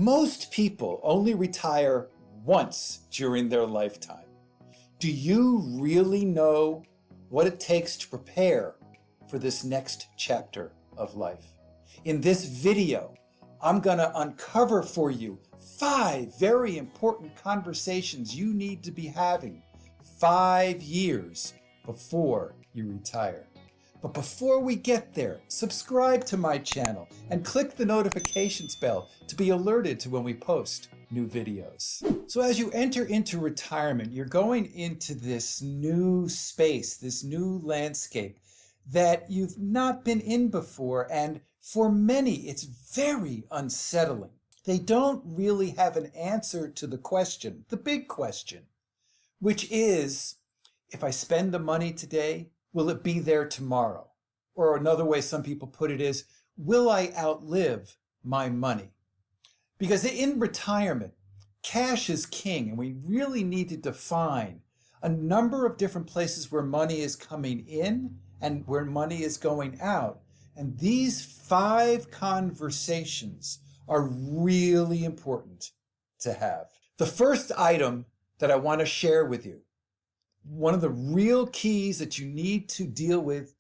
Most people only retire once during their lifetime. Do you really know what it takes to prepare for this next chapter of life? In this video, I'm going to uncover for you 5 very important conversations you need to be having 5 years before you retire. But before we get there, subscribe to my channel and click the notifications bell to be alerted to when we post new videos. So as you enter into retirement, you're going into this new space, this new landscape that you've not been in before, and for many, it's very unsettling. They don't really have an answer to the question, the big question, which is, if I spend the money today, will it be there tomorrow? Or another way some people put it is, will I outlive my money? Because in retirement, cash is king, and we really need to define a number of different places where money is coming in and where money is going out. And these 5 conversations are really important to have. The first item that I want to share with you, one of the real keys that you need to deal with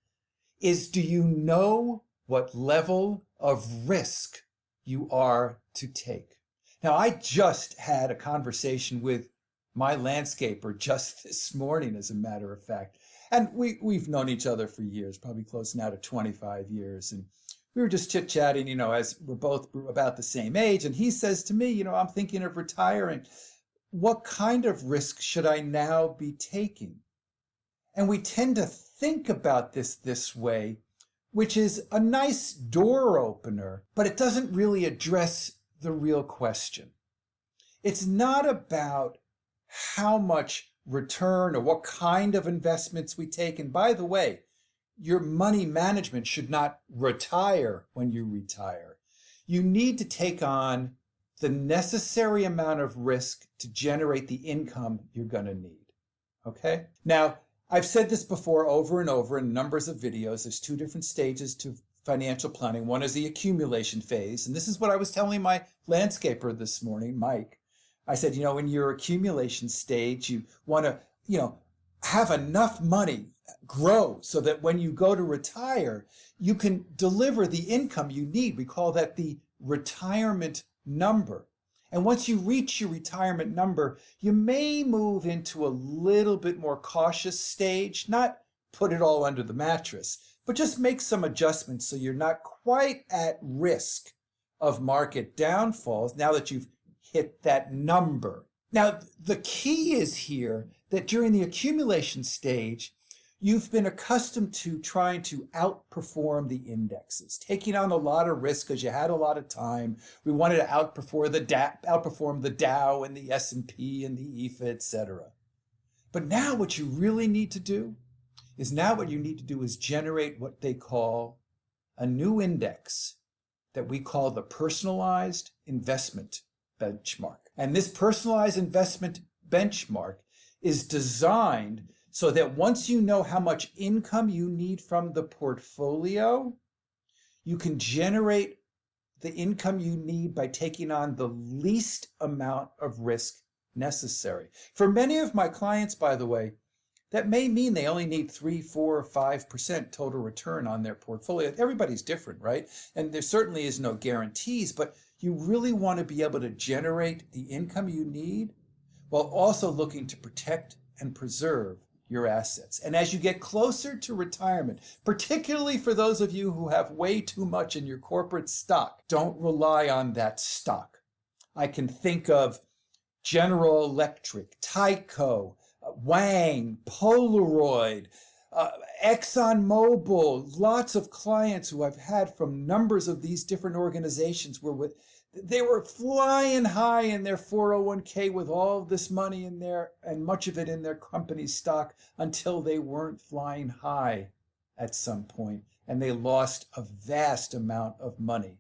is, do you know what level of risk you are to take? Now, I just had a conversation with my landscaper just this morning, as a matter of fact. And we've known each other for years, probably close now to 25 years. And we were just chit-chatting, as we're both about the same age. And he says to me, I'm thinking of retiring. What kind of risk should I now be taking? And we tend to think about this way, which is a nice door opener, but it doesn't really address the real question. It's not about how much return or what kind of investments we take. And by the way, your money management should not retire when you retire. You need to take on the necessary amount of risk to generate the income you're going to need. Okay? Now, I've said this before over and over in numbers of videos. There's 2 different stages to financial planning. One is the accumulation phase. And this is what I was telling my landscaper this morning, Mike. I said, in your accumulation stage, you want to, have enough money grow so that when you go to retire, you can deliver the income you need. We call that the retirement number. And once you reach your retirement number, you may move into a little bit more cautious stage, not put it all under the mattress, but just make some adjustments so you're not quite at risk of market downfalls now that you've hit that number. Now, the key is here that during the accumulation stage, you've been accustomed to trying to outperform the indexes, taking on a lot of risk because you had a lot of time. We wanted to outperform the Dow and the S&P and the EFA, etc. But now what you really need to do is generate what they call a new index that we call the personalized investment benchmark. And this personalized investment benchmark is designed so that once you know how much income you need from the portfolio, you can generate the income you need by taking on the least amount of risk necessary. For many of my clients, by the way, that may mean they only need 3, 4, or 5% total return on their portfolio. Everybody's different, right? And there certainly is no guarantees, but you really want to be able to generate the income you need while also looking to protect and preserve your assets. And as you get closer to retirement, particularly for those of you who have way too much in your corporate stock, don't rely on that stock. I can think of General Electric, Tyco, Wang, Polaroid, ExxonMobil, lots of clients who I've had from numbers of these different organizations they were flying high in their 401k with all this money in there and much of it in their company's stock until they weren't flying high at some point, and they lost a vast amount of money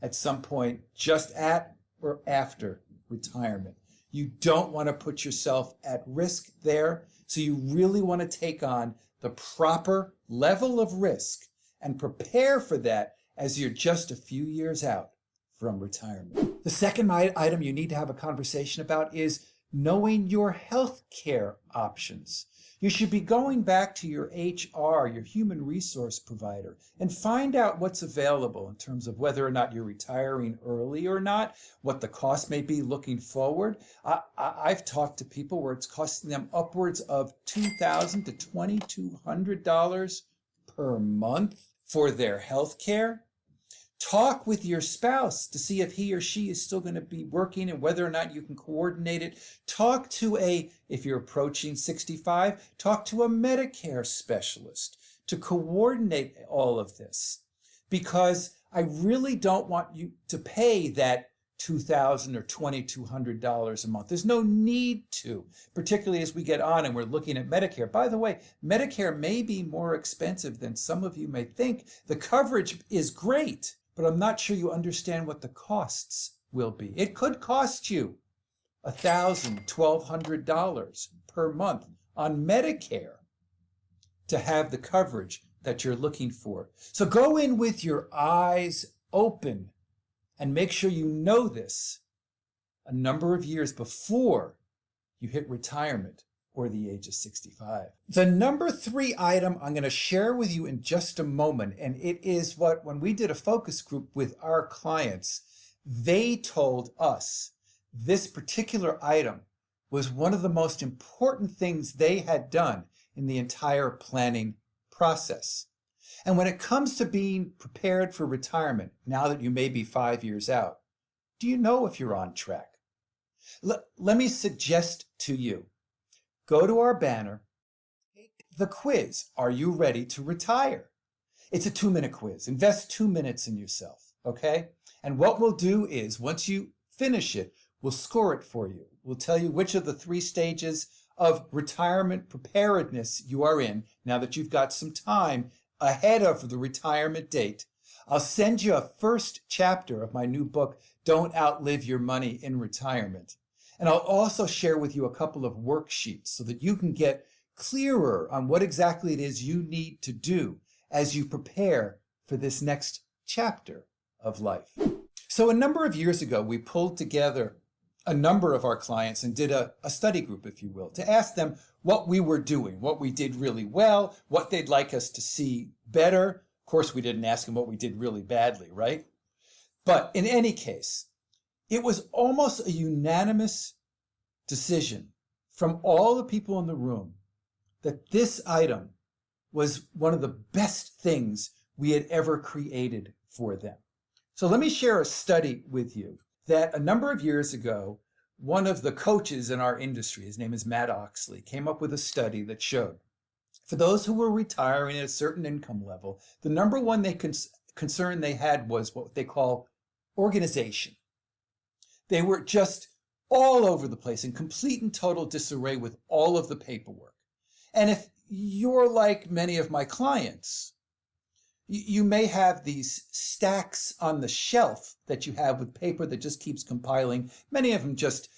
at some point just at or after retirement. You don't want to put yourself at risk there, so you really want to take on the proper level of risk and prepare for that as you're just a few years out from retirement. The second item you need to have a conversation about is knowing your health care options. You should be going back to your HR, your human resource provider, and find out what's available in terms of whether or not you're retiring early or not, what the cost may be looking forward. I've talked to people where it's costing them upwards of $2,000 to $2,200 per month for their health care. Talk with your spouse to see if he or she is still going to be working and whether or not you can coordinate it. Talk to if you're approaching 65, talk to a Medicare specialist to coordinate all of this. Because I really don't want you to pay that $2,000 or $2,200 a month. There's no need to, particularly as we get on and we're looking at Medicare. By the way, Medicare may be more expensive than some of you may think. The coverage is great, but I'm not sure you understand what the costs will be. It could cost you $1,000, $1,200 per month on Medicare to have the coverage that you're looking for. So go in with your eyes open and make sure you know this a number of years before you hit retirement or the age of 65. The number 3 item I'm going to share with you in just a moment, and it is what, when we did a focus group with our clients, they told us this particular item was one of the most important things they had done in the entire planning process. And when it comes to being prepared for retirement, now that you may be 5 years out, do you know if you're on track? Let me suggest to you, go to our banner, take the quiz. Are you ready to retire? It's a 2-minute quiz. Invest 2 minutes in yourself, okay? And what we'll do is, once you finish it, we'll score it for you. We'll tell you which of the 3 stages of retirement preparedness you are in, now that you've got some time ahead of the retirement date. I'll send you a first chapter of my new book, Don't Outlive Your Money in Retirement. And I'll also share with you a couple of worksheets so that you can get clearer on what exactly it is you need to do as you prepare for this next chapter of life. So a number of years ago, we pulled together a number of our clients and did a study group, if you will, to ask them what we were doing, what we did really well, what they'd like us to see better. Of course, we didn't ask them what we did really badly, right? But in any case, it was almost a unanimous decision from all the people in the room that this item was one of the best things we had ever created for them. So let me share a study with you that a number of years ago, one of the coaches in our industry, his name is Matt Oxley, came up with a study that showed for those who were retiring at a certain income level, the number one concern they had was what they call organization. They were just all over the place in complete and total disarray with all of the paperwork. And if you're like many of my clients, you may have these stacks on the shelf that you have with paper that just keeps compiling, many of them just,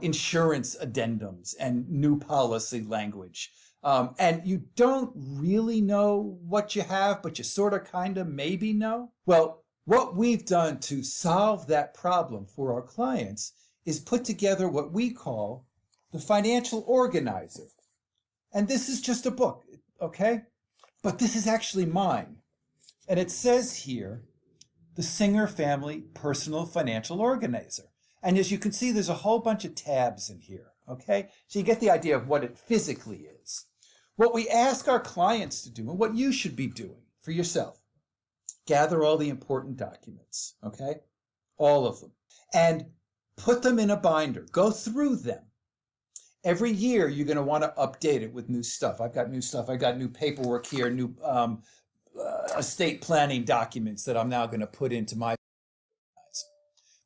insurance addendums and new policy language. And you don't really know what you have, but you sort of kind of maybe know. Well, what we've done to solve that problem for our clients is put together what we call the Financial Organizer. And this is just a book, okay? But this is actually mine. And it says here, the Singer Family Personal Financial Organizer. And as you can see, there's a whole bunch of tabs in here, okay? So you get the idea of what it physically is. What we ask our clients to do, and what you should be doing for yourself, gather all the important documents, okay? All of them. And put them in a binder. Go through them. Every year, you're going to want to update it with new stuff. I've got new stuff. I got new paperwork here, new estate planning documents that I'm now going to put into my organizer.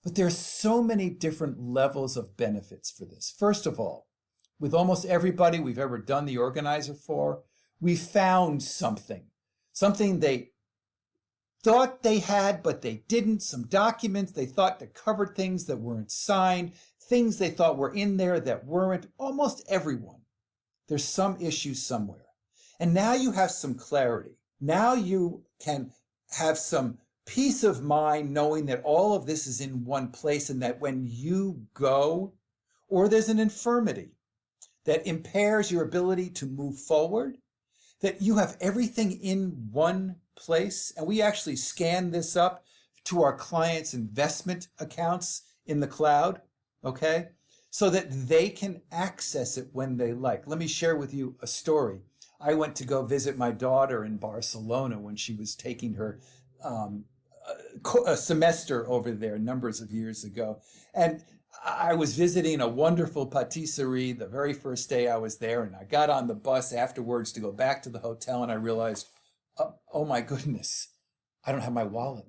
But there's so many different levels of benefits for this. First of all, with almost everybody we've ever done the organizer for, we found something they thought they had, but they didn't, some documents they thought that covered things that weren't signed, things they thought were in there that weren't. Almost everyone. There's some issue somewhere. And now you have some clarity. Now you can have some peace of mind knowing that all of this is in one place and that when you go, or there's an infirmity that impairs your ability to move forward, that you have everything in one place. And we actually scan this up to our clients' investment accounts in the cloud, okay? So that they can access it when they like. Let me share with you a story. I went to go visit my daughter in Barcelona when she was taking her a semester over there numbers of years ago. And I was visiting a wonderful patisserie the very first day I was there, and I got on the bus afterwards to go back to the hotel, and I realized, oh my goodness, I don't have my wallet.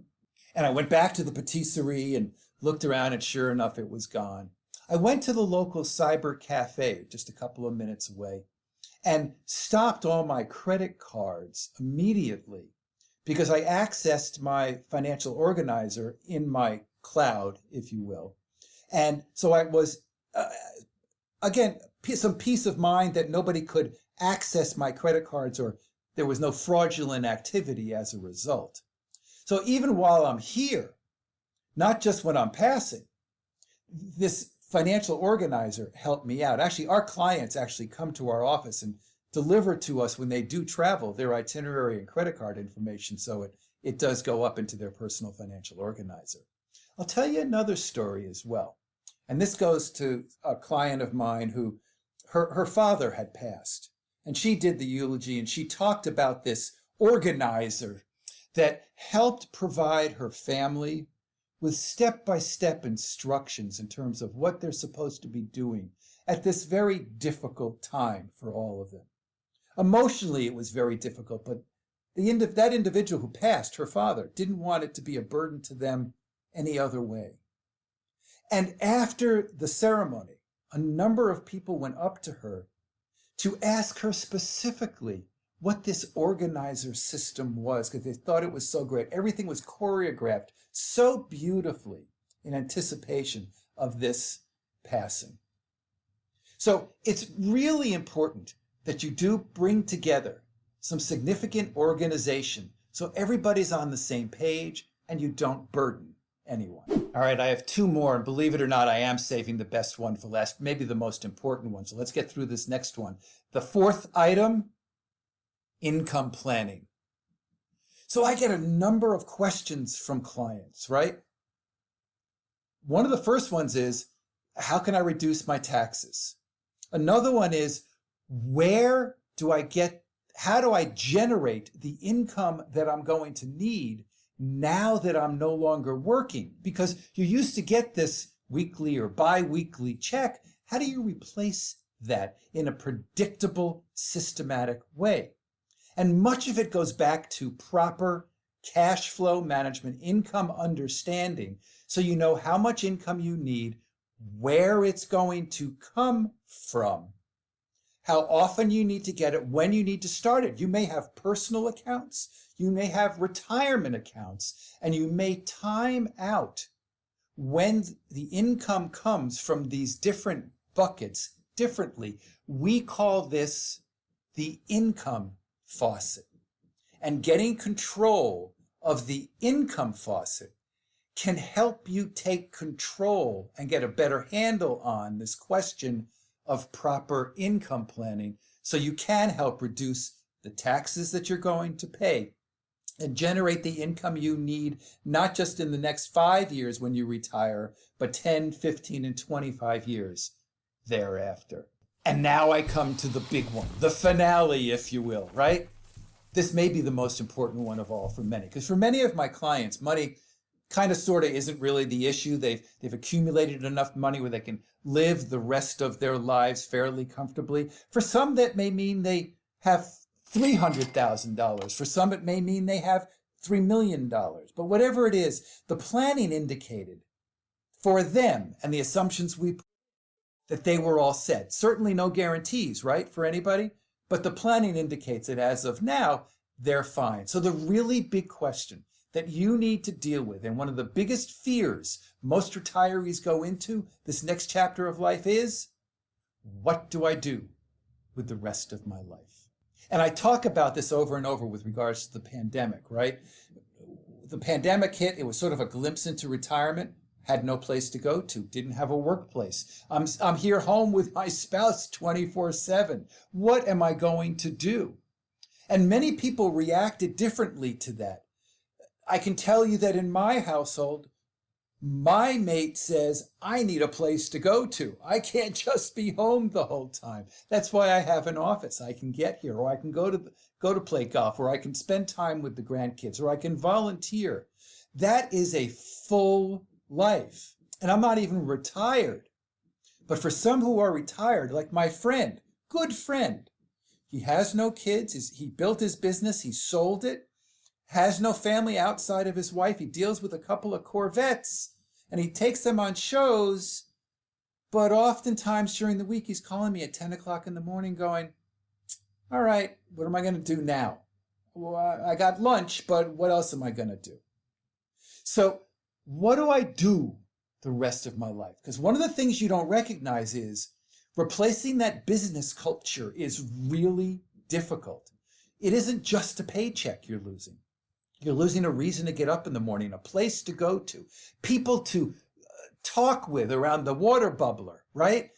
And I went back to the patisserie and looked around, and sure enough, it was gone. I went to the local cyber cafe just a couple of minutes away and stopped all my credit cards immediately because I accessed my financial organizer in my cloud, if you will. And so I was, again, some peace of mind that nobody could access my credit cards or there was no fraudulent activity as a result. So even while I'm here, not just when I'm passing, this financial organizer helped me out. Actually, our clients actually come to our office and deliver to us when they do travel their itinerary and credit card information. So it does go up into their personal financial organizer. I'll tell you another story as well. And this goes to a client of mine who her father had passed. And she did the eulogy and she talked about this organizer that helped provide her family with step-by-step instructions in terms of what they're supposed to be doing at this very difficult time for all of them. Emotionally, it was very difficult, but that individual who passed, her father, didn't want it to be a burden to them any other way. And after the ceremony, a number of people went up to her to ask her specifically what this organizer system was, because they thought it was so great. Everything was choreographed so beautifully in anticipation of this passing. So it's really important that you do bring together some significant organization so everybody's on the same page and you don't burden anyone. All right, I have two more, and believe it or not, I am saving the best one for last, maybe the most important one. So let's get through this next one. The fourth item, income planning. So I get a number of questions from clients, right? One of the first ones is, how can I reduce my taxes? Another one is, how do I generate the income that I'm going to need now that I'm no longer working? Because you used to get this weekly or bi-weekly check. How do you replace that in a predictable, systematic way? And much of it goes back to proper cash flow management, income understanding, so you know how much income you need, where it's going to come from, how often you need to get it, when you need to start it. You may have personal accounts, you may have retirement accounts, and you may time out when the income comes from these different buckets differently. We call this the income faucet. And getting control of the income faucet can help you take control and get a better handle on this question of proper income planning, so you can help reduce the taxes that you're going to pay and generate the income you need, not just in the next 5 years when you retire, but 10, 15, and 25 years thereafter. And now I come to the big one, the finale, if you will, right? This may be the most important one of all for many, because for many of my clients, money kind of sort of isn't really the issue. They've accumulated enough money where they can live the rest of their lives fairly comfortably. For some, that may mean they have $300,000. For some, it may mean they have $3 million. But whatever it is, the planning indicated for them and the assumptions we put that they were all set. Certainly no guarantees, right, for anybody? But the planning indicates that as of now, they're fine. So the really big question that you need to deal with, and one of the biggest fears most retirees go into this next chapter of life is, what do I do with the rest of my life? And I talk about this over and over with regards to the pandemic, right? the pandemic hit. It was sort of a glimpse into retirement. Had no place to go to, didn't have a workplace. I'm here home with my spouse 24/7. What am I going to do? And many people reacted differently to that. I can tell you that in my household, my mate says, I need a place to go to. I can't just be home the whole time. That's why I have an office. I can get here, or I can go to play golf, or I can spend time with the grandkids, or I can volunteer. That is a full life. And I'm not even retired. But for some who are retired, like my friend, good friend, he has no kids. He built his business. He sold it. Has no family outside of his wife. He deals with a couple of Corvettes and he takes them on shows. But oftentimes during the week, he's calling me at 10 o'clock in the morning going, all right, what am I going to do now? Well, I got lunch, but what else am I going to do? So what do I do the rest of my life? Because one of the things you don't recognize is replacing that business culture is really difficult. It isn't just a paycheck you're losing. You're losing a reason to get up in the morning, a place to go to, people to talk with around the water bubbler, right?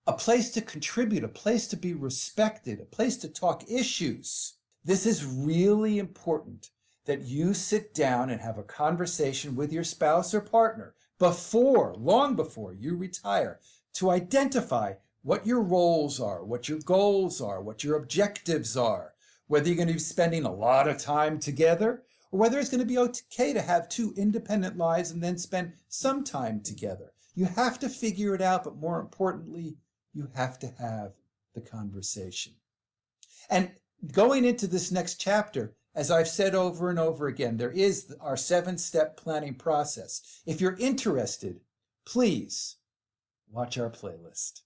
A place to contribute, a place to be respected, a place to talk issues. This is really important that you sit down and have a conversation with your spouse or partner long before you retire, to identify what your roles are, what your goals are, what your objectives are, whether you're going to be spending a lot of time together, or whether it's going to be okay to have two independent lives and then spend some time together. You have to figure it out, but more importantly, you have to have the conversation. And going into this next chapter, as I've said over and over again, there is our 7-step planning process. If you're interested, please watch our playlist.